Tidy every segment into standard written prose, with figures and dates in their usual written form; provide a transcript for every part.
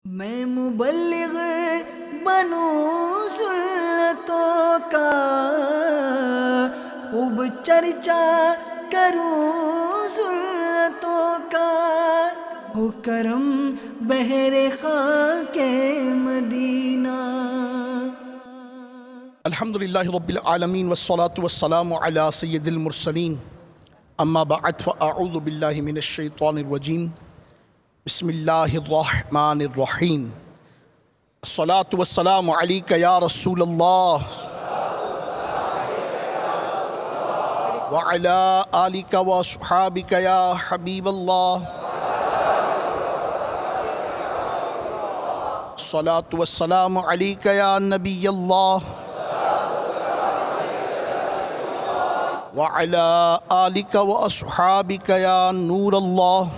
میں مبلغ بنوں سنتوں کا، خوب چرچا کروں سنتوں کا، ہو کرم بحر خاک مدینہ۔ الحمدللہ رب العالمین والصلاة والسلام علی سید المرسلین، اما بعد فاعوذ باللہ من الشیطان الرجیم، بسم اللہ الرحمن الرحیم۔ الصلاة والسلام علیک یا رسول اللہ وعلی آلک واصحابک یا حبیب اللہ۔ الصلاة والسلام علیک یا نبی اللہ وعلی آلک واصحابک یا نور اللہ۔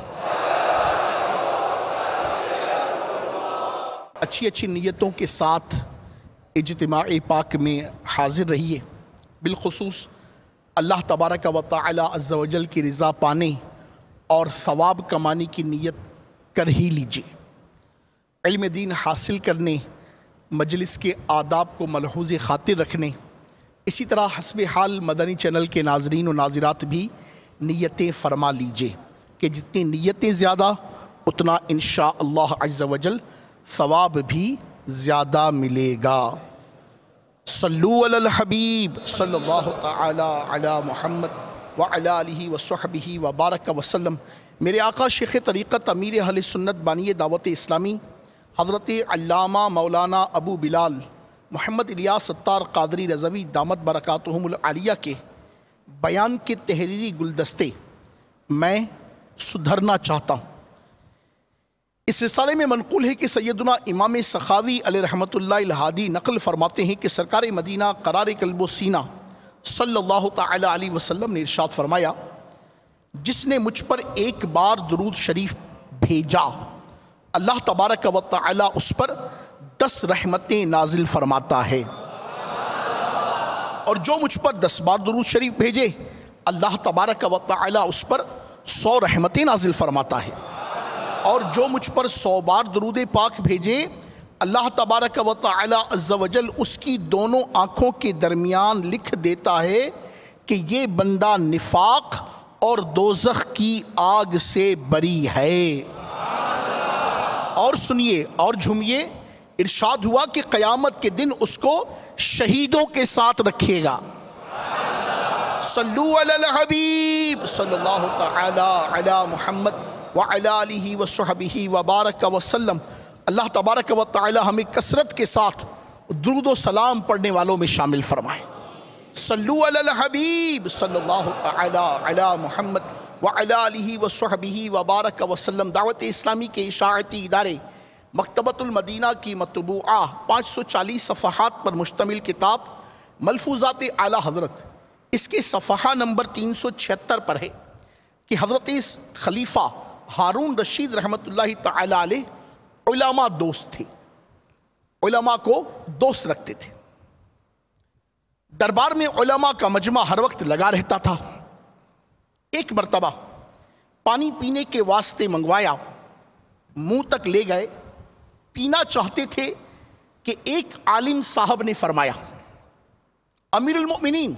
اچھی نیتوں کے ساتھ اجتماع پاک میں حاضر رہیے، بالخصوص اللہ تبارک و تعالی عز و جل کی رضا پانے اور ثواب کمانے کی نیت کر ہی لیجیے۔ علم دین حاصل کرنے، مجلس کے آداب کو ملحوظ خاطر رکھنے، اسی طرح حسب حال مدنی چینل کے ناظرین و ناظرات بھی نیتیں فرما لیجیے کہ جتنی نیتیں زیادہ اتنا انشاءاللہ عز و جل ثواب بھی زیادہ ملے گا۔ صلو علی الحبیب صلی اللہ تعالی علی محمد وعلی آلہ وصحبہ وبارک وسلم۔ میرے آقا شیخ طریقت امیر اہل سنت بانی دعوت اسلامی حضرت علامہ مولانا ابو بلال محمد الیاس ستار قادری رضوی دامت برکاتہم العالیہ کے بیان کے تحریری گلدستے میں سدھرنا چاہتا ہوں۔ اس رسالے میں منقول ہے کہ سیدنا امام سخاوی علیہ رحمۃ اللہ الہادی نقل فرماتے ہیں کہ سرکار مدینہ قرار قلب و سینہ صلی اللہ تعالی علیہ وسلم نے ارشاد فرمایا، جس نے مجھ پر ایک بار درود شریف بھیجا اللہ تبارک و تعالی اس پر 10 رحمتیں نازل فرماتا ہے، اور جو مجھ پر 10 بار درود شریف بھیجے اللہ تبارک و تعالی اس پر 100 رحمتیں نازل فرماتا ہے، اور جو مجھ پر 100 بار درود پاک بھیجے اللہ تبارک و تعالی عز و جل اس کی دونوں آنکھوں کے درمیان لکھ دیتا ہے کہ یہ بندہ نفاق اور دوزخ کی آگ سے بری ہے۔ اور سنیے اور جھومیے، ارشاد ہوا کہ قیامت کے دن اس کو شہیدوں کے ساتھ رکھے گا۔ صلو علی الحبیب صلی اللہ تعالی علی محمد وعلی آلہ وصحبہ وبارک وسلم۔ اللہ تبارک و تعالی ہمیں کثرت کے ساتھ درود و سلام پڑھنے والوں میں شامل فرمائے۔ صلو علی الحبیب صلی اللہ تعالی علی محمد وعلی آلہ وصحبہ وبارک وسلم۔ دعوت اسلامی کے اشاعتی ادارے مکتبۃ المدینہ کی مطبوعہ 540 صفحات پر مشتمل کتاب ملفوظات اعلیٰ حضرت، اس کے صفحہ نمبر 376 پر ہے کہ حضرت خلیفہ ہارون رشید رحمۃ اللہ تعالی علیہ علماء دوست تھے، علماء کو دوست رکھتے تھے۔ دربار میں علماء کا مجمع ہر وقت لگا رہتا تھا۔ ایک مرتبہ پانی پینے کے واسطے منگوایا، منہ تک لے گئے، پینا چاہتے تھے کہ ایک عالم صاحب نے فرمایا، امیر المؤمنین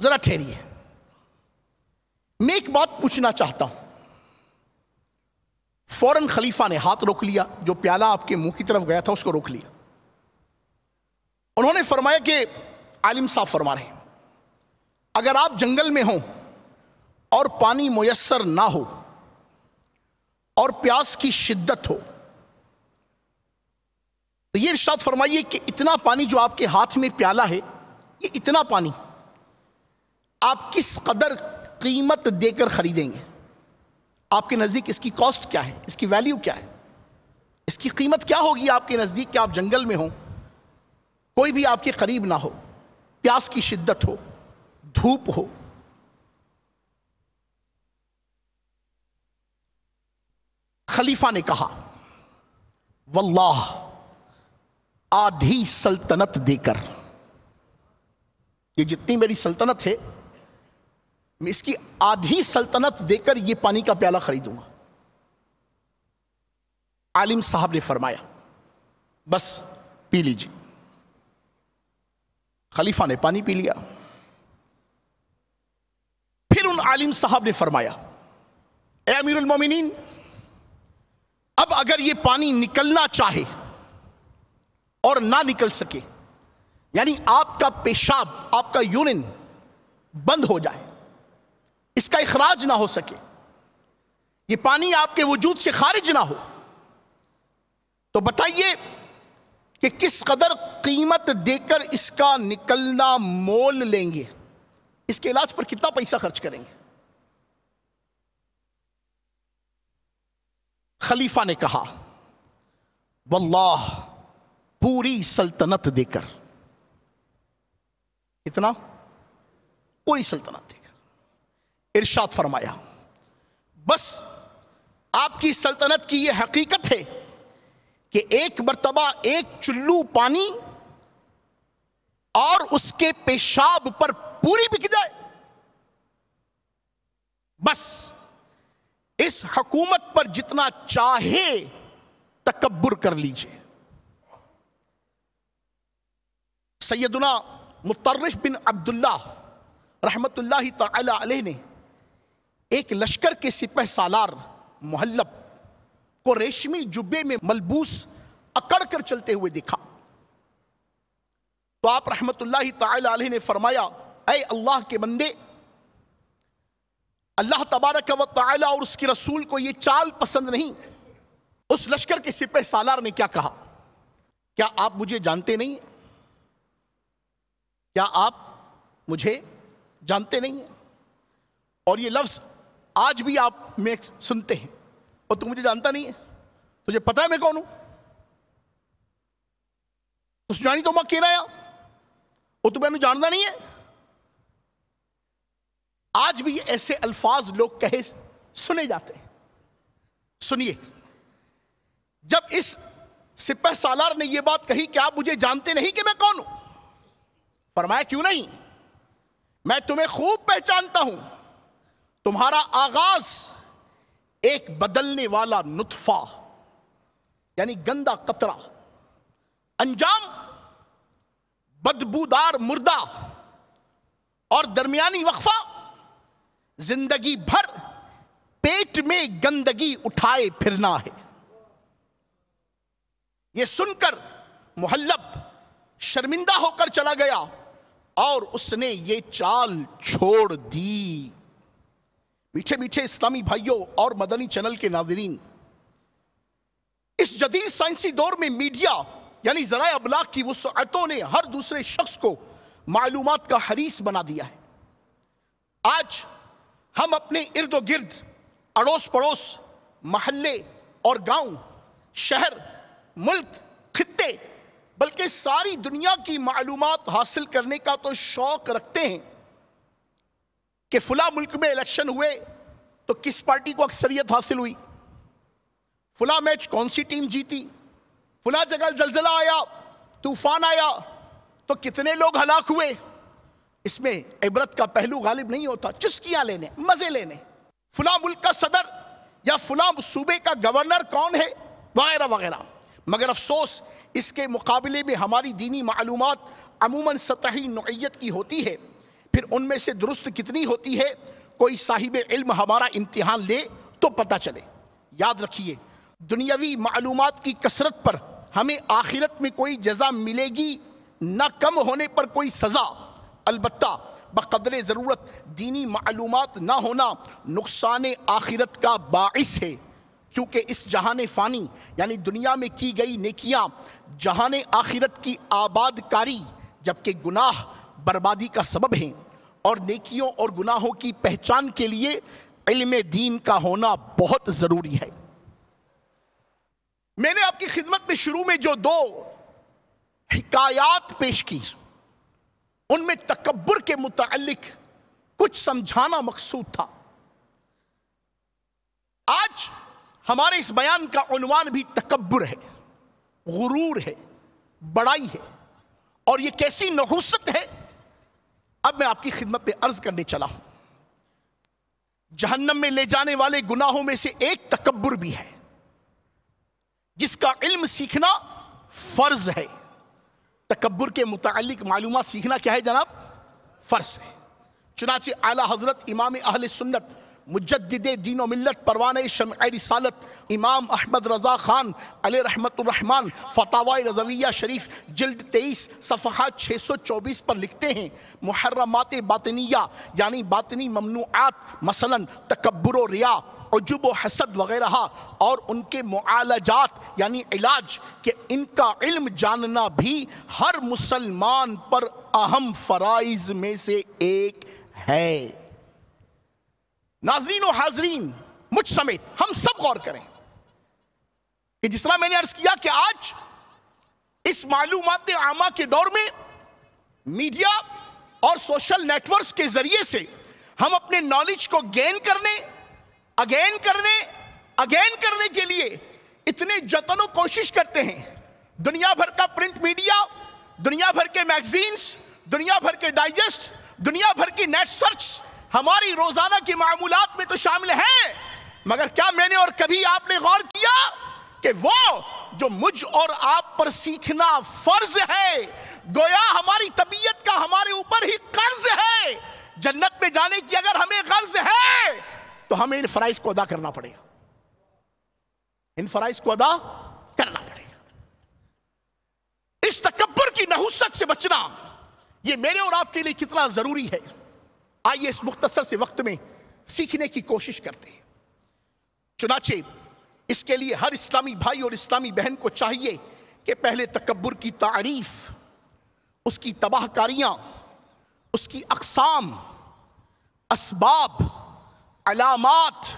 ذرا ٹھہریے، میں ایک بات پوچھنا چاہتا ہوں۔ فوراً خلیفہ نے ہاتھ روک لیا، جو پیالہ آپ کے منہ کی طرف گیا تھا اس کو روک لیا۔ انہوں نے فرمایا کہ عالم صاحب فرما رہے ہیں، اگر آپ جنگل میں ہوں اور پانی میسر نہ ہو اور پیاس کی شدت ہو تو یہ ارشاد فرمائیے کہ اتنا پانی جو آپ کے ہاتھ میں پیالہ ہے، یہ اتنا پانی آپ کس قدر قیمت دے کر خریدیں گے؟ آپ کے نزدیک اس کی کاسٹ کیا ہے، اس کی ویلیو کیا ہے، اس کی قیمت کیا ہوگی آپ کے نزدیک کہ آپ جنگل میں ہوں، کوئی بھی آپ کے قریب نہ ہو، پیاس کی شدت ہو، دھوپ ہو۔ خلیفہ نے کہا، واللہ آدھی سلطنت دے کر، یہ جتنی میری سلطنت ہے میں اس کی آدھی سلطنت دے کر یہ پانی کا پیالہ خریدوں گا۔ عالم صاحب نے فرمایا بس پی لیجیے۔ خلیفہ نے پانی پی لیا۔ پھر ان عالم صاحب نے فرمایا اے امیر المومنین، اب اگر یہ پانی نکلنا چاہے اور نہ نکل سکے، یعنی آپ کا پیشاب، آپ کا یورین بند ہو جائے، اس کا اخراج نہ ہو سکے، یہ پانی آپ کے وجود سے خارج نہ ہو، تو بتائیے کہ کس قدر قیمت دے کر اس کا نکلنا مول لیں گے، اس کے علاج پر کتنا پیسہ خرچ کریں گے؟ خلیفہ نے کہا واللہ پوری سلطنت دے کر۔ اتنا؟ پوری سلطنت دے کر۔ ارشاد فرمایا بس آپ کی سلطنت کی یہ حقیقت ہے کہ ایک مرتبہ ایک چلو پانی اور اس کے پیشاب پر پوری بک جائے، بس اس حکومت پر جتنا چاہے تکبر کر لیجئے۔ سیدنا مطرف بن عبداللہ رحمت اللہ تعالی علیہ نے ایک لشکر کے سپہ سالار محلب کو ریشمی جبے میں ملبوس اکڑ کر چلتے ہوئے دیکھا، تو آپ رحمت اللہ تعالی علیہ نے فرمایا اے اللہ کے بندے، اللہ تبارک و تعالی اور اس کے رسول کو یہ چال پسند نہیں۔ اس لشکر کے سپہ سالار نے کیا کہا؟ کیا آپ مجھے جانتے نہیں؟ کیا آپ مجھے جانتے نہیں ہیں؟ اور یہ لفظ آج بھی آپ میں سنتے ہیں، اور تو مجھے جانتا نہیں ہے، تجھے پتا ہے میں کون ہوں؟ اس جانی تو میں کہہ رہا ہے اور تو میں نے جانتا نہیں ہے۔ آج بھی ایسے الفاظ لوگ کہے سنے جاتے ہیں۔ سنیے، جب اس سپہ سالار نے یہ بات کہی کہ آپ مجھے جانتے نہیں کہ میں کون ہوں، فرمایا کیوں نہیں، میں تمہیں خوب پہچانتا ہوں۔ تمہارا آغاز ایک بدلنے والا نطفہ یعنی گندا قطرہ، انجام بدبودار مردہ، اور درمیانی وقفہ زندگی بھر پیٹ میں گندگی اٹھائے پھرنا ہے۔ یہ سن کر محلب شرمندہ ہو کر چلا گیا اور اس نے یہ چال چھوڑ دی۔ میٹھے میٹھے اسلامی بھائیوں اور مدنی چینل کے ناظرین، اس جدید سائنسی دور میں میڈیا یعنی ذرائع ابلاغ کی وسعتوں نے ہر دوسرے شخص کو معلومات کا حریص بنا دیا ہے۔ آج ہم اپنے ارد و گرد، اڑوس پڑوس، محلے اور گاؤں، شہر، ملک، خطے، بلکہ ساری دنیا کی معلومات حاصل کرنے کا تو شوق رکھتے ہیں کہ فلاں ملک میں الیکشن ہوئے تو کس پارٹی کو اکثریت حاصل ہوئی، فلاں میچ کون سی ٹیم جیتی، فلاں جگہ زلزلہ آیا، طوفان آیا تو کتنے لوگ ہلاک ہوئے۔ اس میں عبرت کا پہلو غالب نہیں ہوتا، چسکیاں لینے، مزے لینے، فلاں ملک کا صدر یا فلاں صوبے کا گورنر کون ہے وغیرہ وغیرہ۔ مگر افسوس اس کے مقابلے میں ہماری دینی معلومات عموماً سطحی نوعیت کی ہوتی ہے، پھر ان میں سے درست کتنی ہوتی ہے کوئی صاحب علم ہمارا امتحان لے تو پتہ چلے۔ یاد رکھیے، دنیاوی معلومات کی کثرت پر ہمیں آخرت میں کوئی جزا ملے گی نہ کم ہونے پر کوئی سزا، البتہ بقدر ضرورت دینی معلومات نہ ہونا نقصان آخرت کا باعث ہے، کیونکہ اس جہان فانی یعنی دنیا میں کی گئی نیکیاں جہان آخرت کی آباد کاری جبکہ گناہ بربادی کا سبب ہیں، اور نیکیوں اور گناہوں کی پہچان کے لیے علم دین کا ہونا بہت ضروری ہے۔ میں نے آپ کی خدمت میں شروع میں جو دو حکایات پیش کی، ان میں تکبر کے متعلق کچھ سمجھانا مقصود تھا۔ آج ہمارے اس بیان کا عنوان بھی تکبر ہے، غرور ہے، بڑائی ہے، اور یہ کیسی نحوست ہے اب میں آپ کی خدمت میں عرض کرنے چلا ہوں۔ جہنم میں لے جانے والے گناہوں میں سے ایک تکبر بھی ہے۔ جس کا علم سیکھنا فرض ہے. تکبر کے متعلق معلومات سیکھنا کیا ہے جناب؟ فرض ہے. چنانچہ اعلیٰ حضرت امام اہل سنت مجدد دین و ملت پروانہ شمع رسالت امام احمد رضا خان علیہ رحمت الرحمن فتاوی رضویہ شریف جلد 23 صفحات 624 پر لکھتے ہیں محرمات باطنیہ یعنی باطنی ممنوعات مثلا تکبر و ریا عجب و حسد وغیرہ اور ان کے معالجات یعنی علاج کہ ان کا علم جاننا بھی ہر مسلمان پر اہم فرائض میں سے ایک ہے. ناظرین و حاضرین مجھ سمیت ہم سب غور کریں کہ جس طرح میں نے عرض کیا کہ آج اس معلومات عامہ کے دور میں میڈیا اور سوشل نیٹ ورکس کے ذریعے سے ہم اپنے نالج کو گین کرنے کرنے کے لیے اتنے جتن و کوشش کرتے ہیں. دنیا بھر کا پرنٹ میڈیا، دنیا بھر کے میگزینز، دنیا بھر کے ڈائجسٹ، دنیا بھر کی نیٹ سرچ ہماری روزانہ کی معمولات میں تو شامل ہیں، مگر کیا میں نے اور کبھی آپ نے غور کیا کہ وہ جو مجھ اور آپ پر سیکھنا فرض ہے گویا ہماری طبیعت کا ہمارے اوپر ہی قرض ہے. جنت میں جانے کی اگر ہمیں غرض ہے تو ہمیں ان فرائض کو ادا کرنا پڑے گا، ان فرائض کو ادا کرنا پڑے گا. اس تکبر کی نحوست سے بچنا یہ میرے اور آپ کے لیے کتنا ضروری ہے، آئیے اس مختصر سے وقت میں سیکھنے کی کوشش کرتے ہیں. چنانچہ اس کے لیے ہر اسلامی بھائی اور اسلامی بہن کو چاہیے کہ پہلے تکبر کی تعریف، اس کی تباہ کاریاں، اس کی اقسام، اسباب، علامات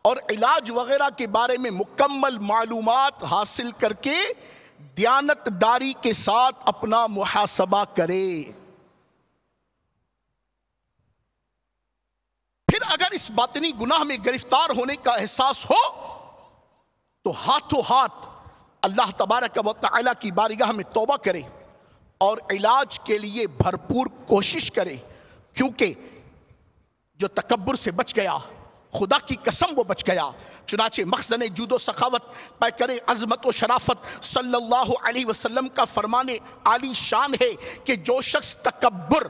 اور علاج وغیرہ کے بارے میں مکمل معلومات حاصل کر کے دیانت داری کے ساتھ اپنا محاسبہ کرے. پھر اگر اس باطنی گناہ میں گرفتار ہونے کا احساس ہو تو ہاتھوں ہاتھ اللہ تبارک و تعالی کی بارگاہ میں توبہ کرے اور علاج کے لیے بھرپور کوشش کرے، کیونکہ جو تکبر سے بچ گیا خدا کی قسم وہ بچ گیا. چنانچہ مخزن جود و سخاوت پیکر عظمت و شرافت صلی اللہ علیہ وسلم کا فرمان عالی شان ہے کہ جو شخص تکبر،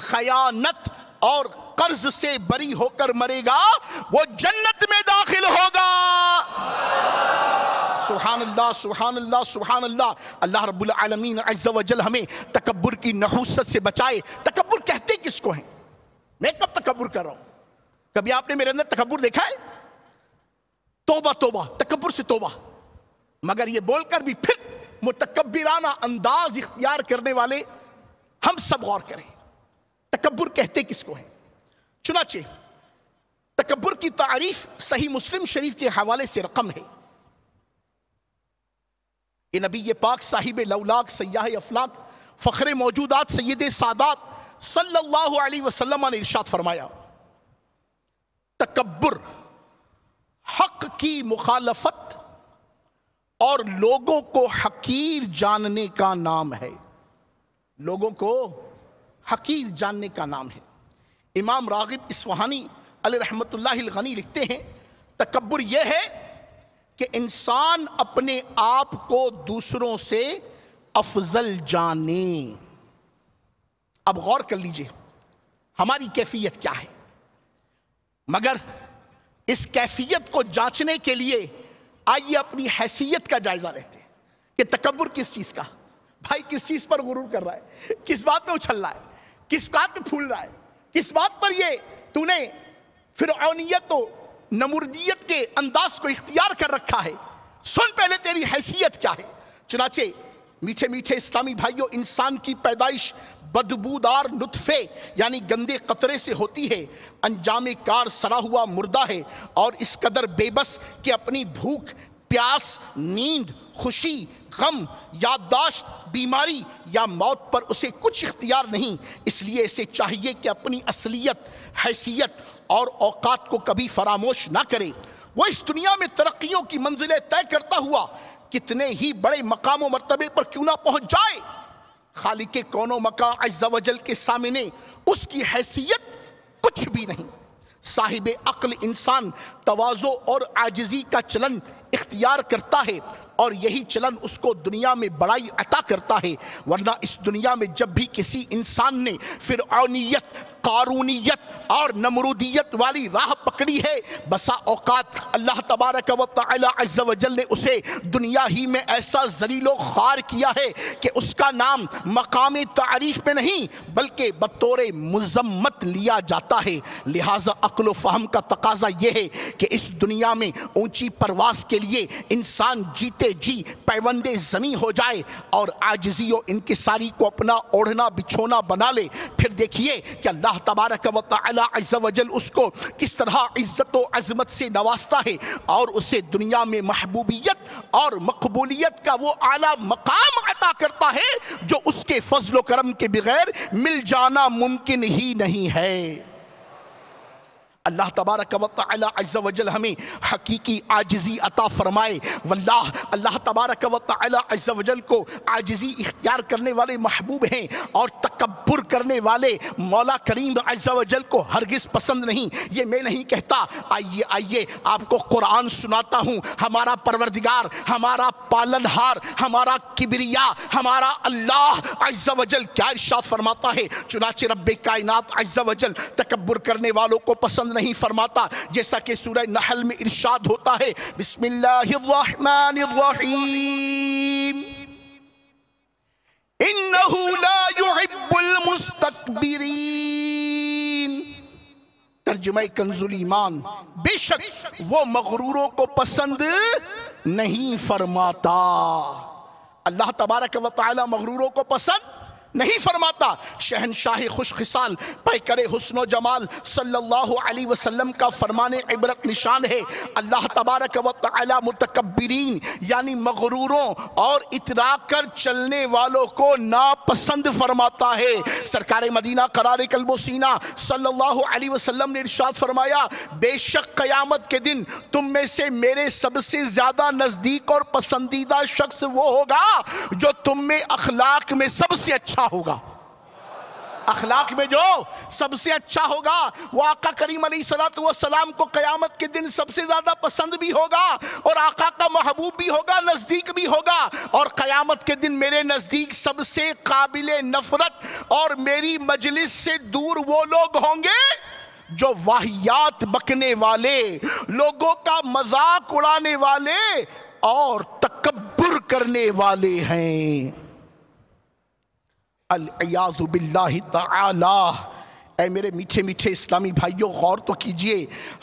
خیانت اور قرض سے بری ہو کر مرے گا وہ جنت میں داخل ہوگا. سبحان اللہ سبحان اللہ سبحان اللہ. اللہ رب العالمین عز و جل ہمیں تکبر کی نحوست سے بچائے. تکبر کہتے کس کو ہیں؟ میں کب تکبر کر رہا ہوں؟ کبھی آپ نے میرے اندر تکبر دیکھا ہے؟ توبہ توبہ، تکبر سے توبہ. مگر یہ بول کر بھی پھر متکبرانہ انداز اختیار کرنے والے ہم سب غور کریں، تکبر کہتے کس کو ہیں؟ چنانچہ تکبر کی تعریف صحیح مسلم شریف کے حوالے سے رقم ہے کہ نبی پاک صاحب لولاک سیاح افلاک فخر موجودات سید سادات صلی اللہ علیہ وسلم نے ارشاد فرمایا، تکبر حق کی مخالفت اور لوگوں کو حقیر جاننے کا نام ہے. لوگوں کو حقیر جاننے کا نام ہے. امام راغب اصفہانی علیہ رحمت اللہ الغنی لکھتے ہیں تکبر یہ ہے کہ انسان اپنے آپ کو دوسروں سے افضل جانے. اب غور کر لیجئے ہماری کیفیت کیا ہے، مگر اس کیفیت کو جانچنے کے لیے آئیے اپنی حیثیت کا جائزہ لیتے ہیں کہ تکبر کس چیز کا، بھائی کس چیز پر غرور کر رہا ہے، کس بات پہ اچھل رہا ہے، کس بات پہ پھول رہا ہے، کس بات پر یہ تو نے فرعونیت و نمردیت کے انداز کو اختیار کر رکھا ہے. سن پہلے تیری حیثیت کیا ہے. چنانچہ میٹھے میٹھے اسلامی بھائیوں، انسان کی پیدائش بدبودار نطفے یعنی گندے قطرے سے ہوتی ہے، انجام کار سڑا ہوا مردہ ہے اور اس قدر بے بس کہ اپنی بھوک، پیاس، نیند، خوشی، غم، یادداشت، بیماری یا موت پر اسے کچھ اختیار نہیں. اس لیے اسے چاہیے کہ اپنی اصلیت، حیثیت اور اوقات کو کبھی فراموش نہ کرے. وہ اس دنیا میں ترقیوں کی منزلیں طے کرتا ہوا کتنے ہی بڑے مقام و مرتبے پر کیوں نہ پہنچ جائے، خالق کون و مکان عز و جل کے سامنے اس کی حیثیت کچھ بھی نہیں. صاحب عقل انسان تواضع اور عاجزی کا چلن اختیار کرتا ہے اور یہی چلن اس کو دنیا میں بڑائی عطا کرتا ہے، ورنہ اس دنیا میں جب بھی کسی انسان نے فرعونیت، قارونیت اور نمرودیت والی راہ پکڑی ہے، بسا اوقات اللہ تبارک و تعالی عز و جل نے اسے دنیا ہی میں ایسا ذلیل و خوار کیا ہے کہ اس کا نام مقام تعریف میں نہیں بلکہ بطور مذمت لیا جاتا ہے۔ لہٰذا عقل و فہم کا تقاضا یہ ہے کہ اس دنیا میں اونچی پرواز کے لیے انسان جیتے جی پیوندے زمین ہو جائے اور عاجزی و انکساری کو اپنا اوڑھنا بچھونا بنا لے۔ پھر دیکھیے کہ اللہ تبارک و تعالی عز و جل اس کو کس طرح عزت و عظمت سے نوازتا ہے اور اسے دنیا میں محبوبیت اور مقبولیت کا وہ اعلیٰ مقام عطا کرتا ہے جو اس کے فضل و کرم کے بغیر مل جانا ممکن ہی نہیں ہے۔ اللہ تبارک و تعالی عز و جل ہمیں حقیقی عاجزی عطا فرمائے۔ واللہ اللہ تبارک و تعالی عز و جل کو عاجزی اختیار کرنے والے محبوب ہیں اور تکبر کرنے والے مولا کریم عز و جل کو ہرگز پسند نہیں۔ یہ میں نہیں کہتا، آئیے آپ کو قرآن سناتا ہوں۔ ہمارا پروردگار، ہمارا پالنہار، ہمارا کبریا، ہمارا اللہ عز و جل کیا ارشاد فرماتا ہے۔ چنانچہ رب کائنات عز و جل تکبر کرنے والوں کو پسند نہیں فرماتا، جیسا کہ سورہ نحل میں ارشاد ہوتا ہے، بسم اللہ الرحمن الرحیم، انہو لا يحب المستکبرین۔ ترجمہ کنز الایمان، بے شک وہ مغروروں کو پسند نہیں فرماتا۔ اللہ تبارک و تعالی مغروروں کو پسند نہیں فرماتا۔ شہنشاہ خوش خصال پیکر حسن و جمال صلی اللہ علیہ وسلم کا فرمان عبرت نشان ہے، اللہ تبارک و تعالی متکبرین یعنی مغروروں اور اترا کر چلنے والوں کو ناپسند فرماتا ہے۔ سرکار مدینہ قرار قلب و سینہ صلی اللہ علیہ وسلم نے ارشاد فرمایا، بے شک قیامت کے دن تم میں سے میرے سب سے زیادہ نزدیک اور پسندیدہ شخص وہ ہوگا جو تم میں اخلاق میں سب سے اچھا ہوگا۔ اخلاق میں جو سب سے اچھا ہوگا وہ آقا کریم علیہ السلام کو قیامت کے دن سب سے زیادہ پسند بھی ہوگا اور آقا کا محبوب بھی ہوگا، نزدیک بھی ہوگا۔ اور قیامت کے دن میرے نزدیک سب سے قابل نفرت اور میری مجلس سے دور وہ لوگ ہوں گے جو واہیات بکنے والے، لوگوں کا مذاق اڑانے والے اور تکبر کرنے والے ہیں۔ العیاذ باللہ تعالی۔ اے میرے میٹھے میٹھے اسلامی بھائیوں، غور تو کیجئے،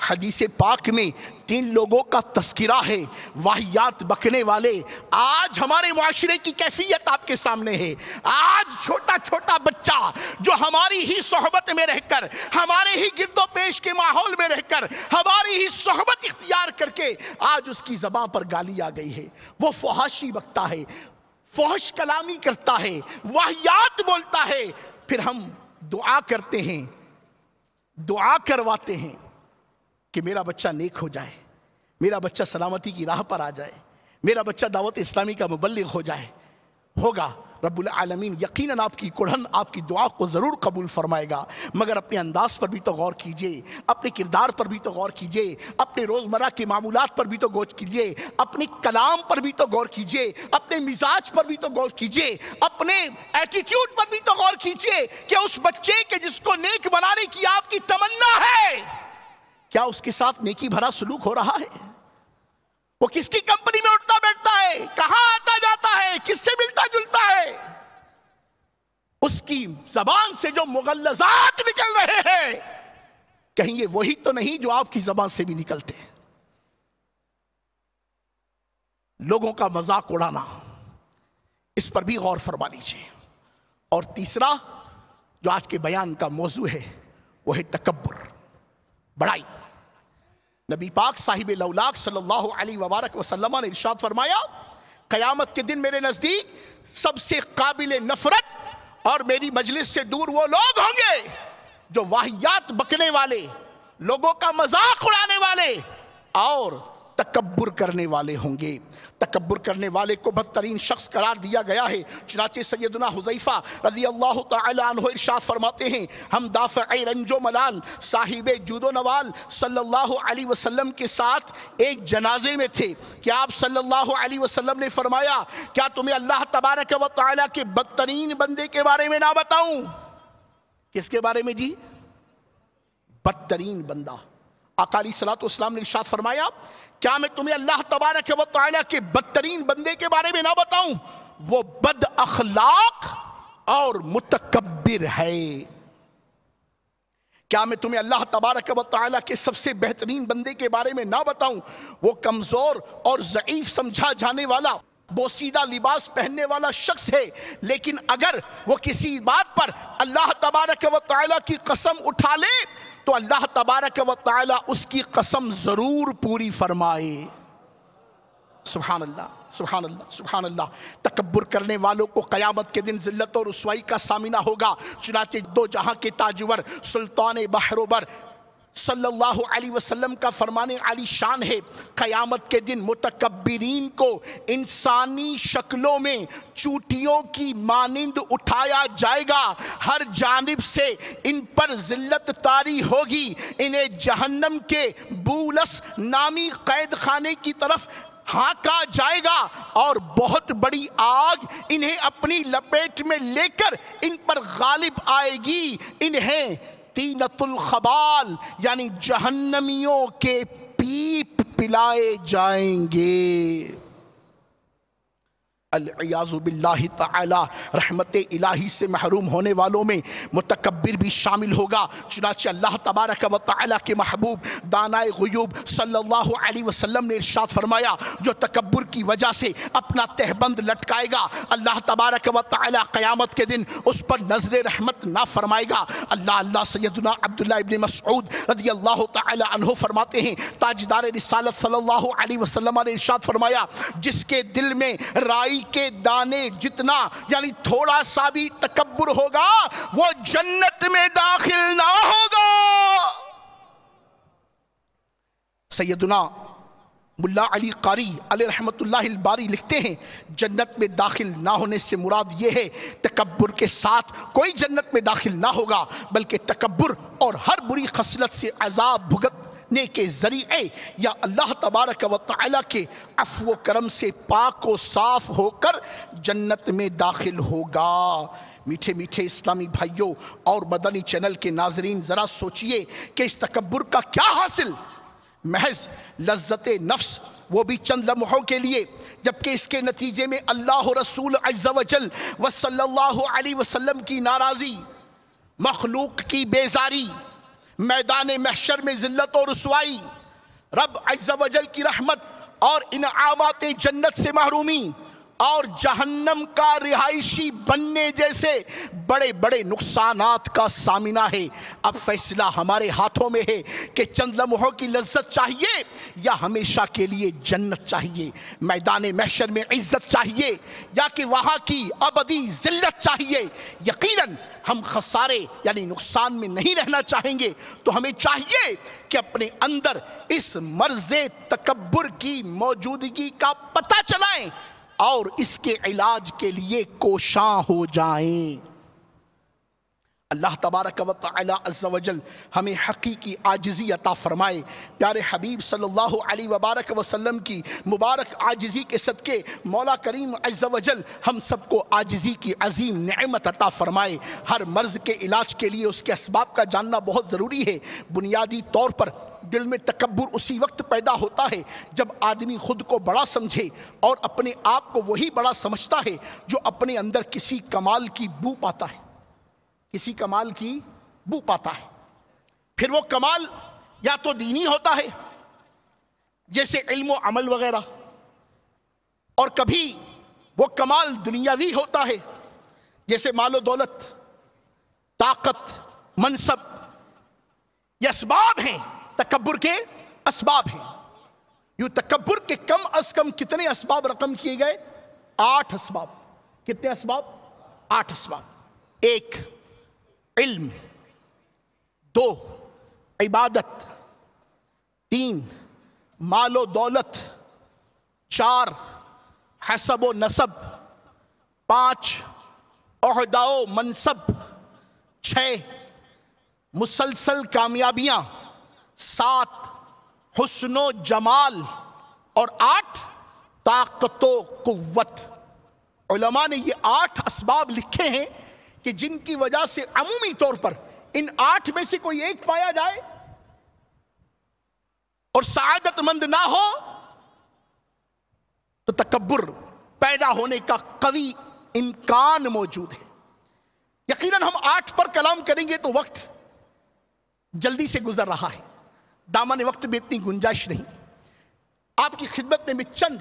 حدیث پاک میں 3 لوگوں کا تذکرہ ہے، واہیات بکنے والے۔ آج ہمارے معاشرے کی کیفیت آپ کے سامنے ہے۔ آج چھوٹا چھوٹا بچہ جو ہماری ہی صحبت میں رہ کر، ہمارے ہی گرد و پیش کے ماحول میں رہ کر، ہماری ہی صحبت اختیار کر کے آج اس کی زبان پر گالی آ گئی ہے، وہ فحاشی بکتا ہے، فحش کلامی کرتا ہے، واہیات بولتا ہے۔ پھر ہم دعا کرتے ہیں، دعا کرواتے ہیں کہ میرا بچہ نیک ہو جائے، میرا بچہ سلامتی کی راہ پر آ جائے، میرا بچہ دعوت اسلامی کا مبلغ ہو جائے۔ ہوگا، رب العالمین یقیناً آپ کی کڑھن، آپ کی دعا کو ضرور قبول فرمائے گا، مگر اپنے انداز پر بھی تو غور کیجئے، اپنے کردار پر بھی تو غور کیجئے، اپنے روزمرہ کے معمولات پر بھی تو غور کیجئے، اپنے کلام پر بھی تو غور کیجئے، اپنے مزاج پر بھی تو غور کیجئے، اپنے ایٹیٹیوڈ پر بھی تو غور کیجئے کہ اس بچے کے جس کو نیک بنانے کی آپ کی تمنا ہے، کیا اس کے ساتھ نیکی بھرا سلوک ہو رہا ہے؟ وہ کس کی کمپنی میں اٹھتا بیٹھتا ہے، کہاں آتا جاتا ہے، کس سے ملتا جلتا ہے؟ اس کی زبان سے جو مغلظات نکل رہے ہیں، کہیں یہ وہی تو نہیں جو آپ کی زبان سے بھی نکلتے ہیں؟ لوگوں کا مذاق اڑانا، اس پر بھی غور فرما لیجیے۔ اور تیسرا جو آج کے بیان کا موضوع ہے وہ ہے تکبر، بڑائی۔ نبی پاک صاحب لولاک صلی اللہ علیہ وبارک وسلم نے ارشاد فرمایا، قیامت کے دن میرے نزدیک سب سے قابل نفرت اور میری مجلس سے دور وہ لوگ ہوں گے جو واہیات بکنے والے، لوگوں کا مذاق اڑانے والے اور تکبر کرنے والے ہوں گے۔ تکبر کرنے والے کو بدترین شخص قرار دیا گیا ہے۔ چنانچہ سیدنا حذیفہ رضی اللہ تعالی عنہ ارشاد فرماتے ہیں، ہم دافع رنج و ملال صاحب جود و نوال صلی اللہ علیہ وسلم کے ساتھ ایک جنازے میں تھے کہ آپ صلی اللہ علیہ وسلم نے فرمایا، کیا تمہیں اللہ تبارک و تعالی کے بدترین بندے کے بارے میں نہ بتاؤں؟ کس کے بارے میں جی؟ بدترین بندہ۔ آقا علیہ الصلوۃ والسلام نے ارشاد فرمایا، کیا میں تمہیں اللہ تبارک و تعالی کے بدترین بندے کے بارے میں نہ بتاؤں؟ وہ بد اخلاق اور متکبر ہے۔ کیا میں تمہیں اللہ تبارک و تعالی کے سب سے بہترین بندے کے بارے میں نہ بتاؤں؟ وہ کمزور اور ضعیف سمجھا جانے والا، بوسیدہ لباس پہننے والا شخص ہے، لیکن اگر وہ کسی بات پر اللہ تبارک و تعالی کی قسم اٹھا لے تو اللہ تبارک و تعالی اس کی قسم ضرور پوری فرمائے۔ سبحان اللہ، سبحان اللہ، سبحان اللہ۔ تکبر کرنے والوں کو قیامت کے دن ذلت اور رسوائی کا سامنا ہوگا۔ چنانچہ دو جہاں کے تاجور سلطان بحر و بر صلی اللہ علیہ وسلم کا فرمان عالی شان ہے، قیامت کے دن متکبرین کو انسانی شکلوں میں چوٹیوں کی مانند اٹھایا جائے گا، ہر جانب سے ان پر ذلت طاری ہوگی، انہیں جہنم کے بولس نامی قید خانے کی طرف ہانکا جائے گا اور بہت بڑی آگ انہیں اپنی لپیٹ میں لے کر ان پر غالب آئے گی، انہیں تینت الخبال یعنی جہنمیوں کے پیپ پلائے جائیں گے۔ العیاذ باللہ تعالی، رحمت الہی سے محروم ہونے والوں میں متکبر بھی شامل ہوگا۔ چنانچہ اللہ تبارک و تعالی کے محبوب دانائے غیوب صلی اللہ علیہ وسلم نے ارشاد فرمایا، جو تکبر کی وجہ سے اپنا تہبند لٹکائے گا، اللہ تبارک و تعالی قیامت کے دن اس پر نظر رحمت نہ فرمائے گا۔ اللہ سیدنا عبداللہ ابن مسعود رضی اللہ تعالی عنہ فرماتے ہیں، تاجدار رسالت صلی اللہ علیہ وسلم نے ارشاد فرمایا، جس کے دل میں رائی کے دانے جتنا یعنی تھوڑا سا بھی تکبر ہوگا وہ جنت میں داخل نہ ہوگا۔ سیدنا ملا علی قاری علیہ رحمت اللہ الباری لکھتے ہیں، جنت میں داخل نہ ہونے سے مراد یہ ہے تکبر کے ساتھ کوئی جنت میں داخل نہ ہوگا، بلکہ تکبر اور ہر بری خصلت سے عذاب بھگتنے کے ذریعے یا اللہ تبارک و تعالی کے عفو و کرم سے پاک و صاف ہو کر جنت میں داخل ہوگا۔ میٹھے میٹھے اسلامی بھائیوں اور مدنی چینل کے ناظرین، ذرا سوچئے کہ اس تکبر کا کیا حاصل؟ محض لذت نفس، وہ بھی چند لمحوں کے لیے، جبکہ اس کے نتیجے میں اللہ رسول عز و جل و صلی اللہ علیہ وسلم کی ناراضی، مخلوق کی بیزاری، میدان محشر میں ذلت و رسوائی، رب عز و جل کی رحمت اور انعامات جنت سے محرومی اور جہنم کا رہائشی بننے جیسے بڑے بڑے نقصانات کا سامنا ہے۔ اب فیصلہ ہمارے ہاتھوں میں ہے کہ چند لمحوں کی لذت چاہیے یا ہمیشہ کے لیے جنت چاہیے، میدان محشر میں عزت چاہیے یا کہ وہاں کی ابدی ذلت چاہیے۔ یقیناً ہم خسارے یعنی نقصان میں نہیں رہنا چاہیں گے، تو ہمیں چاہیے کہ اپنے اندر اس مرض تکبر کی موجودگی کا پتہ چلائیں اور اس کے علاج کے لیے کوشاں ہو جائیں۔ اللہ تبارک و تعالی عز و جل ہمیں حقیقی عاجزی عطا فرمائے۔ پیارے حبیب صلی اللہ علیہ وبارک وسلم کی مبارک عاجزی کے صدقے مولا کریم عز و جل ہم سب کو عاجزی کی عظیم نعمت عطا فرمائے۔ ہر مرض کے علاج کے لیے اس کے اسباب کا جاننا بہت ضروری ہے۔ بنیادی طور پر دل میں تکبر اسی وقت پیدا ہوتا ہے جب آدمی خود کو بڑا سمجھے اور اپنے آپ کو وہی بڑا سمجھتا ہے جو اپنے اندر کسی کمال کی بو پاتا ہے، کسی کمال کی بو پاتا ہے۔ پھر وہ کمال یا تو دینی ہوتا ہے جیسے علم و عمل وغیرہ، اور کبھی وہ کمال دنیاوی ہوتا ہے جیسے مال و دولت، طاقت، منصب۔ یہ اسباب ہیں، تکبر کے اسباب ہیں۔ یوں تکبر کے کم از کم کتنے اسباب رقم کیے گئے؟ 8 اسباب۔ کتنے اسباب؟ 8 اسباب۔ 1 علم، 2 عبادت، 3 مال و دولت، 4 حسب و نسب 5 عہدہ و منصب 6 مسلسل کامیابیاں 7 حسن و جمال اور 8 طاقت و قوت۔ علماء نے یہ 8 اسباب لکھے ہیں کہ جن کی وجہ سے عمومی طور پر ان 8 میں سے کوئی ایک پایا جائے اور سعادت مند نہ ہو تو تکبر پیدا ہونے کا قوی امکان موجود ہے۔ یقیناً ہم 8 پر کلام کریں گے تو وقت جلدی سے گزر رہا ہے، دامن وقت میں اتنی گنجائش نہیں۔ آپ کی خدمت میں چند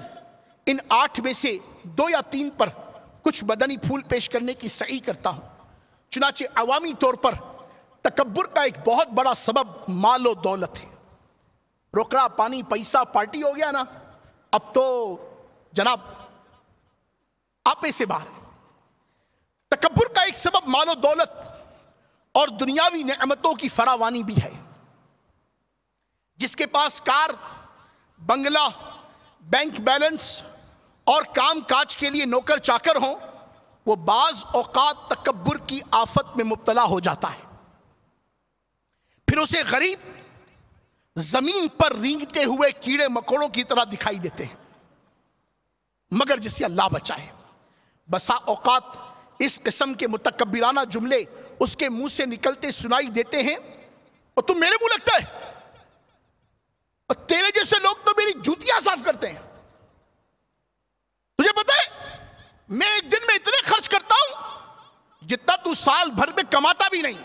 ان 8 میں سے 2 یا 3 پر کچھ مدنی پھول پیش کرنے کی سعی کرتا ہوں۔ چنانچہ عوامی طور پر تکبر کا ایک بہت بڑا سبب مال و دولت ہے۔ روکڑا پانی پیسہ پارٹی ہو گیا نا، اب تو جناب آپے سے باہر ہے۔ تکبر کا ایک سبب مال و دولت اور دنیاوی نعمتوں کی فراوانی بھی ہے۔ جس کے پاس کار، بنگلہ، بینک بیلنس اور کام کاج کے لیے نوکر چاکر ہوں، وہ بعض اوقات تکبر کی آفت میں مبتلا ہو جاتا ہے۔ پھر اسے غریب زمین پر رینگتے ہوئے کیڑے مکوڑوں کی طرح دکھائی دیتے ہیں، مگر جسے اللہ بچائے۔ بسا اوقات اس قسم کے متکبرانہ جملے اس کے منہ سے نکلتے سنائی دیتے ہیں، اور تم میرے منہ لگتا ہے، اور تیرے جیسے لوگ تو میری جوتیاں صاف کرتے ہیں۔ تجھے پتہ ہے میں ایک دن میں اتنے خرچ کرتا ہوں جتنا تو سال بھر میں کماتا بھی نہیں۔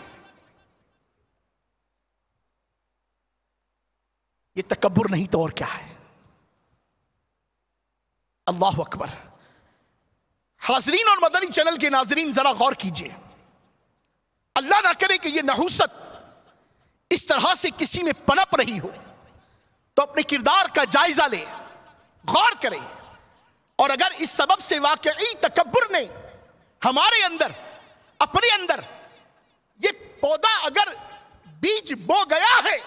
یہ تکبر نہیں تو اور کیا ہے؟ اللہ اکبر۔ حاضرین اور مدنی چینل کے ناظرین ذرا غور کیجئے، اللہ نہ کرے کہ یہ نحوست اس طرح سے کسی میں پنپ رہی ہو تو اپنے کردار کا جائزہ لے، غور کرے، اور اگر اس سبب سے واقعی تکبر نے ہمارے اندر، اپنے اندر یہ پودا اگر بیج بو گیا ہے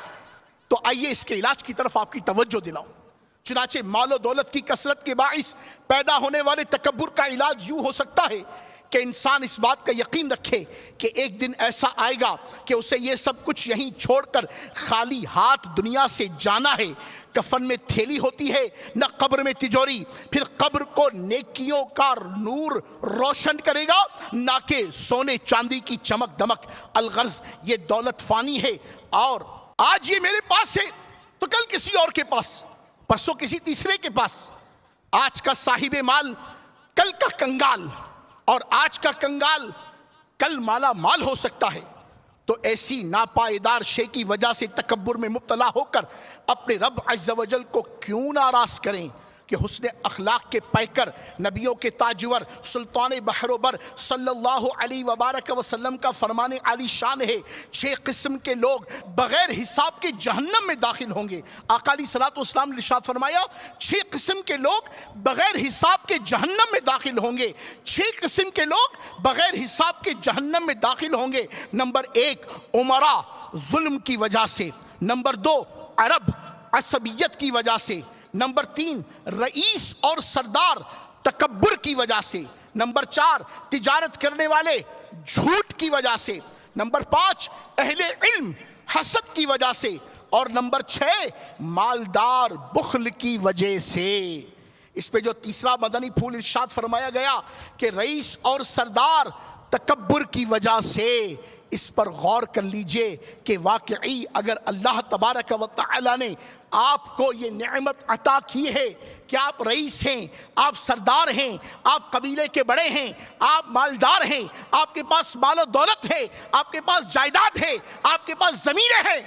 تو آئیے اس کے علاج کی طرف آپ کی توجہ دلاؤں۔ چنانچہ مال و دولت کی کثرت کے باعث پیدا ہونے والے تکبر کا علاج یوں ہو سکتا ہے کہ انسان اس بات کا یقین رکھے کہ ایک دن ایسا آئے گا کہ اسے یہ سب کچھ یہیں چھوڑ کر خالی ہاتھ دنیا سے جانا ہے۔ کفن میں تھیلی ہوتی ہے نہ قبر میں تجوری، پھر قبر کو نیکیوں کا نور روشن کرے گا نہ کہ سونے چاندی کی چمک دمک۔ الغرض یہ دولت فانی ہے، اور آج یہ میرے پاس ہے تو کل کسی اور کے پاس، پرسوں کسی تیسرے کے پاس۔ آج کا صاحب مال کل کا کنگال، اور آج کا کنگال کل مالا مال ہو سکتا ہے۔ تو ایسی ناپائیدار شے کی وجہ سے تکبر میں مبتلا ہو کر اپنے رب عز و جل کو کیوں ناراض کریں کہ حسن اخلاق کے پیکر، نبیوں کے تاجور، سلطان بحر و بر صلی اللہ علیہ وبارک وسلم کا فرمان عالی شان ہے، 6 قسم کے لوگ بغیر حساب کے جہنم میں داخل ہوں گے۔ آقا علیہ الصلوۃ والسلام نے ارشاد فرمایا 6 قسم کے لوگ بغیر حساب کے جہنم میں داخل ہوں گے۔ 6 قسم کے لوگ بغیر حساب کے جہنم میں داخل ہوں گے۔ نمبر 1 عمرا، ظلم کی وجہ سے۔ نمبر 2 عرب، عصبیت کی وجہ سے۔ نمبر 3 رئیس اور سردار، تکبر کی وجہ سے۔ نمبر 4 تجارت کرنے والے، جھوٹ کی وجہ سے۔ نمبر 5 اہل علم، حسد کی وجہ سے۔ اور نمبر 6 مالدار، بخل کی وجہ سے۔ اس پہ جو تیسرا مدنی پھول ارشاد فرمایا گیا کہ رئیس اور سردار، تکبر کی وجہ سے، اس پر غور کر لیجئے کہ واقعی اگر اللہ تبارک و تعالی نے آپ کو یہ نعمت عطا کی ہے کہ آپ رئیس ہیں، آپ سردار ہیں، آپ قبیلے کے بڑے ہیں، آپ مالدار ہیں، آپ کے پاس مال و دولت ہے، آپ کے پاس جائیداد ہے، آپ کے پاس زمینیں ہیں،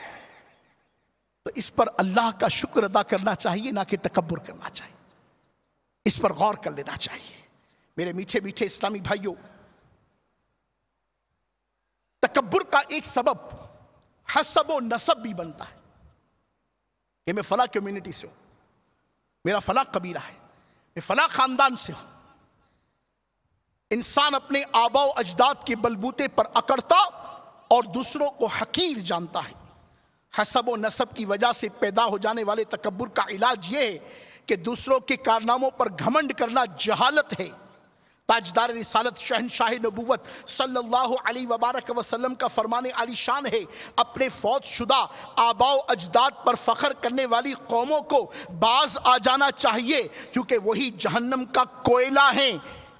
تو اس پر اللہ کا شکر ادا کرنا چاہیے، نہ کہ تکبر کرنا چاہیے۔ اس پر غور کر لینا چاہیے۔ میرے میٹھے میٹھے اسلامی بھائیوں، تکبر کا ایک سبب حسب و نسب بھی بنتا ہے کہ میں فلاں کمیونٹی سے ہوں، میرا فلاں قبیلہ ہے، میں فلاں خاندان سے ہوں۔ انسان اپنے آبا و اجداد کے بلبوتے پر اکڑتا اور دوسروں کو حقیر جانتا ہے۔ حسب و نسب کی وجہ سے پیدا ہو جانے والے تکبر کا علاج یہ ہے کہ دوسروں کے کارناموں پر گھمنڈ کرنا جہالت ہے۔ تاجدار رسالت شہنشاہ نبوت صلی اللہ علیہ وبارک وسلم کا فرمان عالی شان ہے، اپنے فوت شدہ آباء و اجداد پر فخر کرنے والی قوموں کو باز آ جانا چاہیے، کیونکہ وہی جہنم کا کوئلہ ہیں،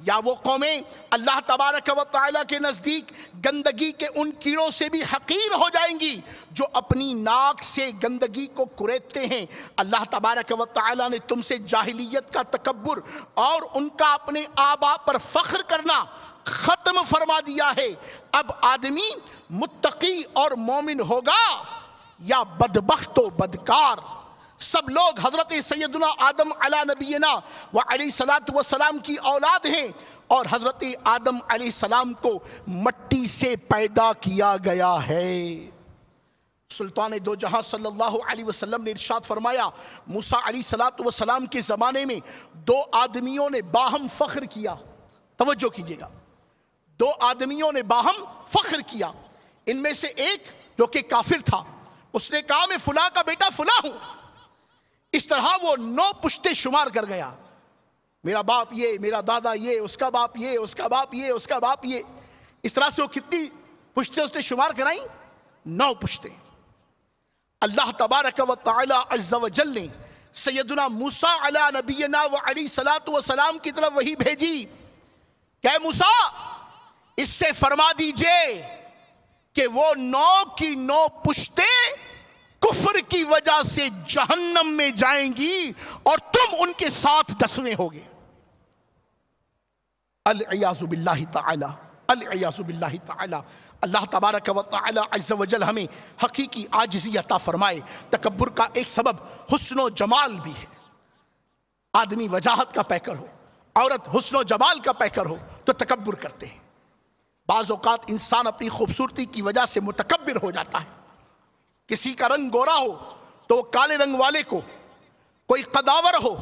یا وہ قومیں اللہ تبارک و تعالیٰ کے نزدیک گندگی کے ان کیڑوں سے بھی حقیر ہو جائیں گی جو اپنی ناک سے گندگی کو کریدتے ہیں۔ اللہ تبارک و تعالیٰ نے تم سے جاہلیت کا تکبر اور ان کا اپنے آباء پر فخر کرنا ختم فرما دیا ہے۔ اب آدمی متقی اور مومن ہوگا یا بدبخت و بدکار؟ سب لوگ حضرت سیدنا آدم علی نبینا و علیہ السلام کی اولاد ہیں، اور حضرت آدم علیہ السلام کو مٹی سے پیدا کیا گیا ہے۔ سلطان دو جہاں صلی اللہ علیہ وسلم نے ارشاد فرمایا، موسیٰ علیہ السلام کے زمانے میں دو آدمیوں نے باہم فخر کیا۔ توجہ کیجئے گا، دو آدمیوں نے باہم فخر کیا۔ ان میں سے ایک جو کہ کافر تھا، اس نے کہا میں فلاں کا بیٹا فلاں ہوں۔ اس طرح وہ 9 پشتے شمار کر گیا، میرا باپ یہ، میرا دادا یہ، اس کا باپ یہ، اس کا باپ یہ، اس کا باپ یہ۔ اس طرح سے وہ کتنی پشتے اس نے شمار کرائیں؟ 9 پشتے۔ اللہ تبارک و تعالی عز و جل نے سیدنا موسیٰ علی نبینا و علیہ السلام کی طرف وحی بھیجی کہ اے موسیٰ، اس سے فرما دیجئے کہ وہ 9 کی 9 پشتے کفر کی وجہ سے جہنم میں جائیں گی اور تم ان کے ساتھ 10ویں ہوگے۔ العیاذ باللہ تعالی، العیاذ باللہ تعالی۔ اللہ تبارک و تعالی عز و جل ہمیں حقیقی عاجزی عطا فرمائے۔ تکبر کا ایک سبب حسن و جمال بھی ہے۔ آدمی وجاہت کا پیکر ہو، عورت حسن و جمال کا پیکر ہو تو تکبر کرتے ہیں۔ بعض اوقات انسان اپنی خوبصورتی کی وجہ سے متکبر ہو جاتا ہے۔ کسی کا رنگ گورا ہو تو کالے رنگ والے کو، کوئی قداور ہو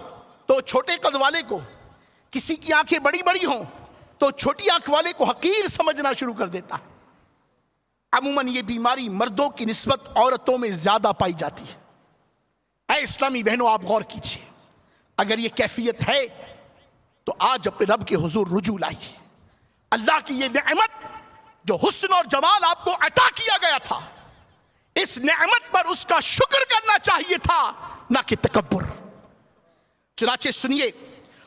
تو چھوٹے قد والے کو، کسی کی آنکھیں بڑی بڑی ہوں تو چھوٹی آنکھ والے کو حقیر سمجھنا شروع کر دیتا ہے۔ عموماً یہ بیماری مردوں کی نسبت عورتوں میں زیادہ پائی جاتی ہے۔ اے اسلامی بہنوں، آپ غور کیجئے، اگر یہ کیفیت ہے تو آج اپنے رب کے حضور رجوع لائیے۔ اللہ کی یہ نعمت جو حسن اور جمال آپ کو عطا کیا گیا تھا، اس نعمت پر اس کا شکر کرنا چاہیے تھا، نہ کہ تکبر۔ چنانچہ سنیے،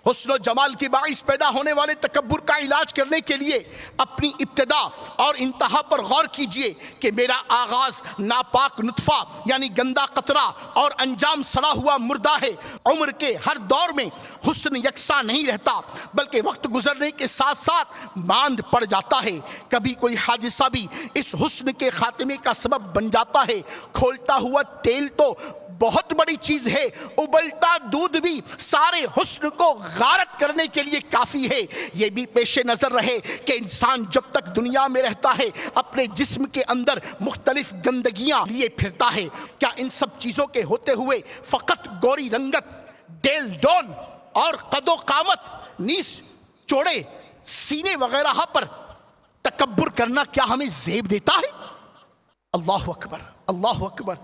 حسن و جمال کے باعث پیدا ہونے والے تکبر کا علاج کرنے کے لیے اپنی ابتدا اور انتہا پر غور کیجئے کہ میرا آغاز ناپاک نطفہ یعنی گندا قطرہ اور انجام سڑا ہوا مردہ ہے۔ عمر کے ہر دور میں حسن یکساں نہیں رہتا، بلکہ وقت گزرنے کے ساتھ ساتھ ماند پڑ جاتا ہے۔ کبھی کوئی حادثہ بھی اس حسن کے خاتمے کا سبب بن جاتا ہے۔ کھولتا ہوا تیل تو بہت بڑی چیز ہے، ابلتا دودھ بھی سارے حسن کو غارت کرنے کے لیے کافی ہے۔ یہ بھی پیش نظر رہے کہ انسان جب تک دنیا میں رہتا ہے اپنے جسم کے اندر مختلف گندگیاں لیے پھرتا ہے۔ کیا ان سب چیزوں کے ہوتے ہوئے فقط گوری رنگت، ڈیل ڈول اور قد و قامت، نیس چوڑے سینے وغیرہ پر تکبر کرنا کیا ہمیں زیب دیتا ہے؟ اللہ اکبر، اللہ اکبر۔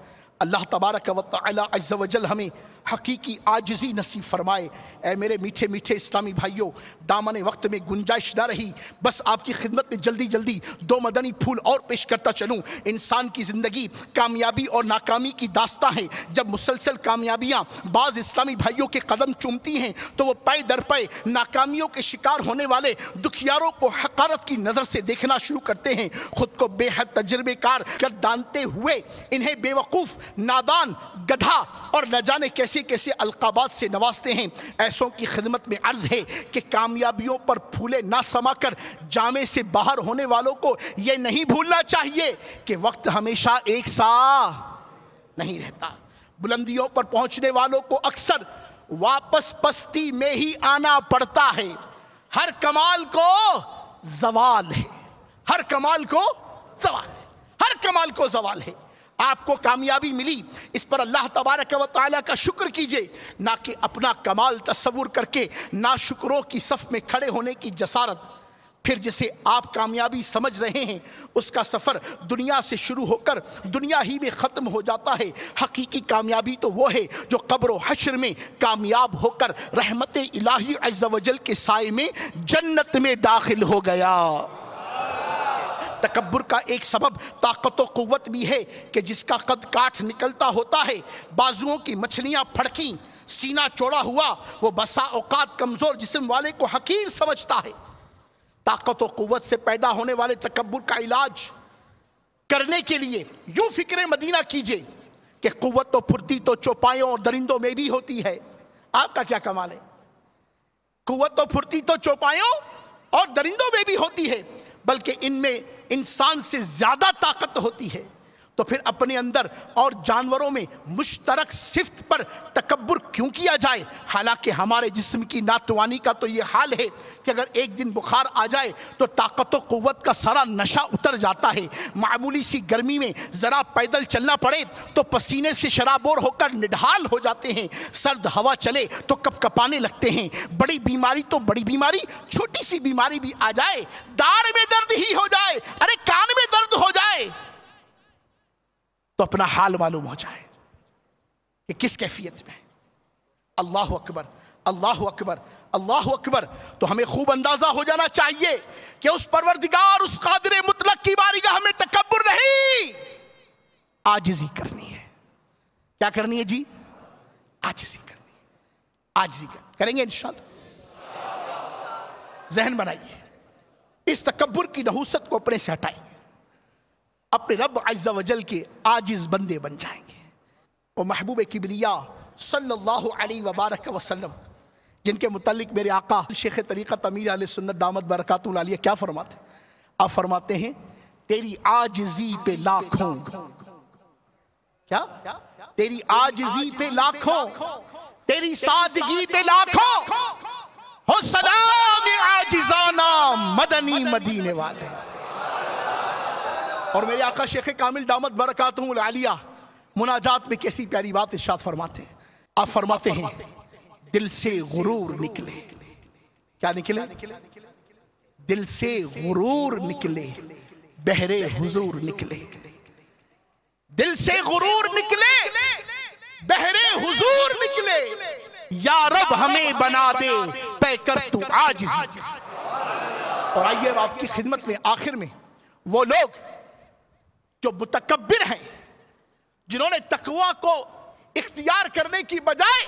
اللہ تبارک و تعالی عز و جل ہمیں حقیقی عاجزی نصیب فرمائے۔ اے میرے میٹھے میٹھے اسلامی بھائیوں، دامن وقت میں گنجائش نہ رہی، بس آپ کی خدمت میں جلدی جلدی 2 مدنی پھول اور پیش کرتا چلوں۔ انسان کی زندگی کامیابی اور ناکامی کی داستاں ہے۔ جب مسلسل کامیابیاں بعض اسلامی بھائیوں کے قدم چومتی ہیں تو وہ پے در پے ناکامیوں کے شکار ہونے والے دکھیاروں کو حقارت کی نظر سے دیکھنا شروع کرتے ہیں، خود کو بے حد تجربے کار گردانتے ہوئے انہیں بے وقوف، نادان، گدھا اور نہ جانے کیسے کیسے القابات سے نوازتے ہیں۔ ایسوں کی خدمت میں عرض ہے کہ کامیابیوں پر پھولے نہ سما کر جامے سے باہر ہونے والوں کو یہ نہیں بھولنا چاہیے کہ وقت ہمیشہ ایک سا نہیں رہتا۔ بلندیوں پر پہنچنے والوں کو اکثر واپس پستی میں ہی آنا پڑتا ہے۔ ہر کمال کو زوال ہے، ہر کمال کو زوال ہے، ہر کمال کو زوال ہے۔ آپ کو کامیابی ملی، اس پر اللہ تبارک و تعالیٰ کا شکر کیجئے، نہ کہ اپنا کمال تصور کر کے ناشکروں کی صف میں کھڑے ہونے کی جسارت۔ پھر جسے آپ کامیابی سمجھ رہے ہیں اس کا سفر دنیا سے شروع ہو کر دنیا ہی میں ختم ہو جاتا ہے۔ حقیقی کامیابی تو وہ ہے جو قبر و حشر میں کامیاب ہو کر رحمت الہی عز و جل کے سائے میں جنت میں داخل ہو گیا۔ تکبر کا ایک سبب طاقت و قوت بھی ہے کہ جس کا قد کاٹھ نکلتا ہوتا ہے، بازوؤں کی مچھلیاں پھڑکیں، سینہ چوڑا ہوا، وہ بسا اوقات کمزور جسم والے کو حقیر سمجھتا ہے۔ طاقت و قوت سے پیدا ہونے والے تکبر کا علاج کرنے کے لیے یوں فکر مدینہ کیجئے کہ قوت و پھرتی تو چوپایوں اور درندوں میں بھی ہوتی ہے۔ آپ کا کیا کمال ہے؟ قوت و پھرتی تو چوپایوں اور درندوں میں بھی ہوتی ہے، بلکہ ان میں انسان سے زیادہ طاقت ہوتی ہے۔ تو پھر اپنے اندر اور جانوروں میں مشترک صفت پر تکبر کیوں کیا جائے؟ حالانکہ ہمارے جسم کی ناتوانی کا تو یہ حال ہے کہ اگر ایک دن بخار آ جائے تو طاقت و قوت کا سارا نشہ اتر جاتا ہے۔ معمولی سی گرمی میں ذرا پیدل چلنا پڑے تو پسینے سے شرابور ہو کر نڈھال ہو جاتے ہیں، سرد ہوا چلے تو کپ کپانے لگتے ہیں۔ بڑی بیماری تو بڑی بیماری، چھوٹی سی بیماری بھی آ جائے، داڑھ میں درد ہی ہو جائے، ارے کان میں درد ہو جائے تو اپنا حال معلوم ہو جائے کہ کس کیفیت میں ہے۔ اللہ اکبر، اللہ اکبر، اللہ اکبر۔ تو ہمیں خوب اندازہ ہو جانا چاہیے کہ اس پروردگار، اس قادر مطلق کی بارگاہ ہمیں تکبر نہیں، عاجزی کرنی ہے۔ کیا کرنی ہے جی؟ عاجزی کرنی ہے، عاجزی کریں گے انشاءاللہ۔ ذہن بنائیے، اس تکبر کی نحوست کو اپنے سے ہٹائیں گے، اپنے رب عز و جل کے عاجز بندے بن جائیں گے۔ وہ محبوب کبریا صلی اللہ علیہ وبارک وسلم جن کے متعلق میرے آقا شیخ طریقت امیر اہل سنت دامت برکاتہ العالیہ کیا فرماتے ہیں؟ آپ فرماتے ہیں تیری عاجزی پہ لاکھوں، کیا؟ تیری عاجزی پہ لاکھوں، تیری سادگی پہ لاکھوں، ہو سلام عاجزانہ مدنی مدینے والے۔ اور میرے آقا شیخ کامل دامت برکاتہ العالیہ مناجات میں کیسی پیاری بات ارشاد فرماتے ہیں۔ آپ فرماتے ہیں دل سے غرور نکلے، کیا نکلے؟ دل سے غرور نکلے، بہرے حضور نکلے۔ دل سے غرور نکلے، بہرے حضور نکلے، یا رب ہمیں بنا دے پے کر تو عاجزی۔ اور آئیے اب آپ کی خدمت میں آخر میں وہ لوگ جو متکبر ہیں، جنہوں نے تقوی کو اختیار کرنے کی بجائے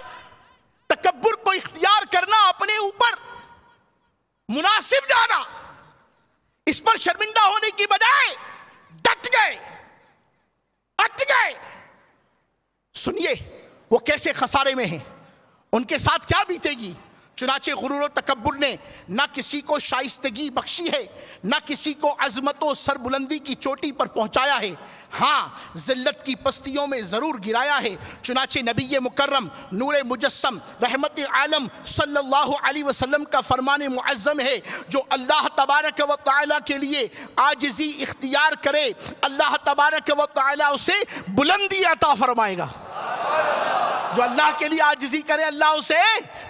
تکبر کو اختیار کرنا اپنے اوپر مناسب جانا، اس پر شرمندہ ہونے کی بجائے ڈٹ گئے، اٹ گئے۔ سنیے وہ کیسے خسارے میں ہیں، ان کے ساتھ کیا بیتے گی۔ چنانچہ غرور و تکبر نے نہ کسی کو شائستگی بخشی ہے، نہ کسی کو عظمت و سربلندی کی چوٹی پر پہنچایا ہے، ہاں ذلت کی پستیوں میں ضرور گرایا ہے۔ چنانچہ نبی مکرم نور مجسم رحمت عالم صلی اللہ علیہ وسلم کا فرمان معظم ہے، جو اللہ تبارک و تعالیٰ کے لیے عاجزی اختیار کرے اللہ تبارک و تعالیٰ اسے بلندی عطا فرمائے گا۔ جو اللہ کے لیے عاجزی کرے اللہ اسے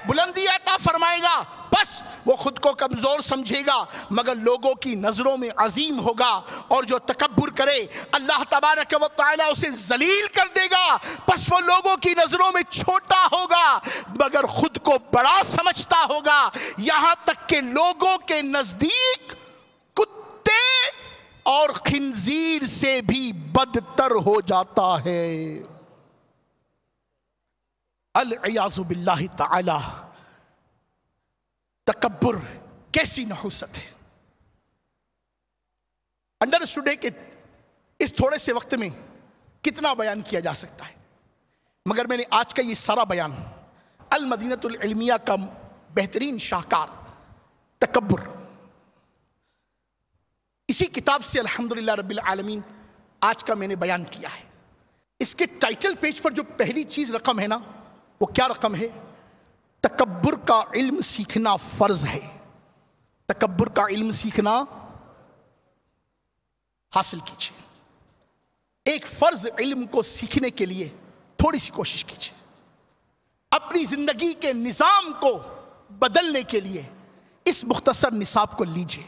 بلندی عطا فرمائے گا۔ بس وہ خود کو کمزور سمجھے گا مگر لوگوں کی نظروں میں عظیم ہوگا، اور جو تکبر کرے اللہ تبارک و تعالیٰ اسے ذلیل کر دے گا، بس وہ لوگوں کی نظروں میں چھوٹا ہوگا مگر خود کو بڑا سمجھتا ہوگا، یہاں تک کہ لوگوں کے نزدیک کتے اور خنزیر سے بھی بدتر ہو جاتا ہے۔ العیاذ باللہ تعالی۔ تکبر کیسی نحوست ہے۔ انڈرسٹوڈ ہے کہ اس تھوڑے سے وقت میں کتنا بیان کیا جا سکتا ہے، مگر میں نے آج کا یہ سارا بیان المدینۃ العلمیہ کا بہترین شاہکار تکبر، اسی کتاب سے الحمدللہ رب العالمین آج کا میں نے بیان کیا ہے۔ اس کے ٹائٹل پیج پر جو پہلی چیز رقم ہے نا، وہ کیا رقم ہے؟ تکبر کا علم سیکھنا فرض ہے۔ تکبر کا علم سیکھنا حاصل کیجیے۔ ایک فرض علم کو سیکھنے کے لیے تھوڑی سی کوشش کیجیے، اپنی زندگی کے نظام کو بدلنے کے لیے اس مختصر نصاب کو لیجیے۔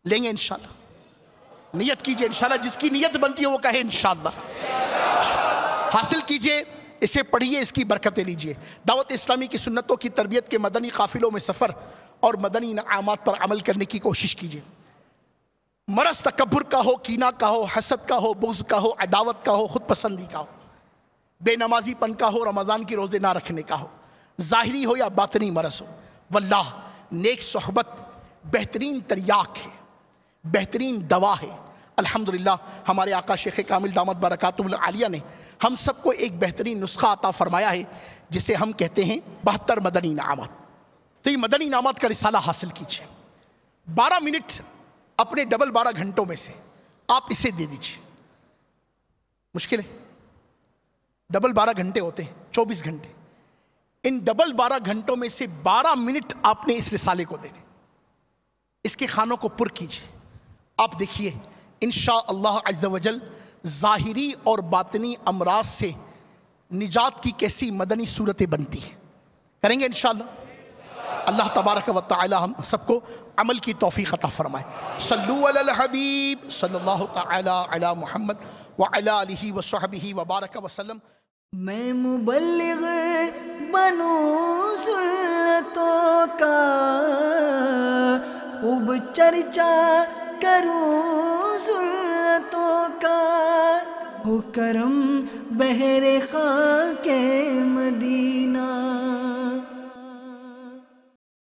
لیں گے انشاءاللہ؟ نیت کیجئے انشاءاللہ، جس کی نیت بنتی ہے وہ کہے انشاءاللہ۔ حاصل کیجئے، اسے پڑھیے، اس کی برکتیں لیجئے۔ دعوت اسلامی کی سنتوں کی تربیت کے مدنی قافلوں میں سفر اور مدنی انعامات پر عمل کرنے کی کوشش کیجئے۔ مرض تکبر کا ہو، کینہ کا ہو، حسد کا ہو، بغض کا ہو، عداوت کا ہو، خود پسندی کا ہو، بے نمازی پن کا ہو، رمضان کی روزے نہ رکھنے کا ہو، ظاہری ہو یا باطنی مرض ہو، واللہ نیک صحبت بہترین تریاق ہے، بہترین دوا ہے۔ الحمدللہ ہمارے آقا شیخ کامل دامت برکاتہ العالیہ نے ہم سب کو ایک بہترین نسخہ عطا فرمایا ہے، جسے ہم کہتے ہیں 72 مدنی انعامات۔ تو یہ مدنی انعامات کا رسالہ حاصل کیجئے۔ 12 منٹ اپنے ڈبل 12 گھنٹوں میں سے آپ اسے دے دیجئے۔ مشکل ہے؟ ڈبل 12 گھنٹے ہوتے ہیں، 24 گھنٹے، ان ڈبل 12 گھنٹوں میں سے 12 منٹ آپ نے اس رسالے کو دینے، اس کے خانوں کو پر کیجئے۔ آپ دیکھیے انشاءاللہ عز و جل ظاہری اور باطنی امراض سے نجات کی کیسی مدنی صورتیں بنتی ہیں۔ کریں گے انشاءاللہ؟ اللہ تبارک و تعالی ہم سب کو عمل کی توفیق عطا فرمائے۔ صلو علی الحبیب صلی اللہ تعالی علی محمد وعلی آلہ وصحبہ وبارک وسلم۔ میں مبلغ بنوں سنتوں کا، خوب چرچا کروں سنتوں کا، ہو کرم بہر خاک مدینہ۔